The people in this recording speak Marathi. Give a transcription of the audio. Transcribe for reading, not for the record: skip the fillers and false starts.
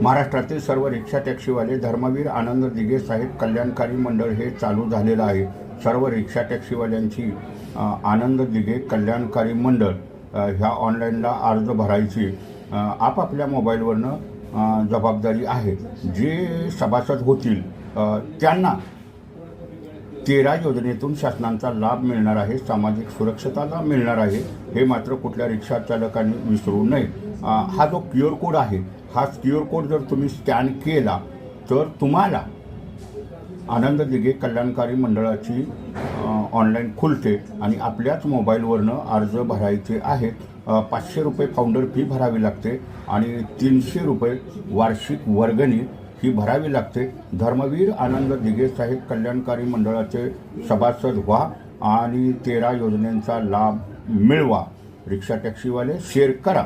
महाराष्ट्रातील सर्व रिक्षा टॅक्सीवाले धर्मवीर आनंद दिघे साहेब कल्याणकारी मंडळ हे चालू झालेलं आहे। सर्व रिक्षा टॅक्सीवाल्यांची आनंद दिघे कल्याणकारी मंडळ ह्या ऑनलाईनला अर्ज भरायची आपापल्या मोबाईलवरनं जबाबदारी आहे। जे सभासद होतील त्यांना 13 योजनेतून शासनाचा लाभ मिळणार आहे, सामाजिक सुरक्षितता मिळणार आहे। हे मात्र कुठल्या रिक्षा चालकांनी विसरू नये। हा जो QR कोड आहे, हा QR कोड जर तुम्ही स्कॅन केला तर तुम्हाला आनंद दिघे कल्याणकारी मंडळाची ऑनलाईन खुलते आणि आपल्याच मोबाईलवरनं अर्ज भरायचे आहेत। 500 रुपये फाउंडर फी भरावी लागते आणि 300 रुपये वार्षिक वर्गणी ही भरावी लागते। धर्मवीर आनंद दिघे साहेब कल्याणकारी मंडळाचे सभासद व्हा आणि 13 योजनेचा लाभ मिळवा। रिक्षा टॅक्सीवाले शेअर करा।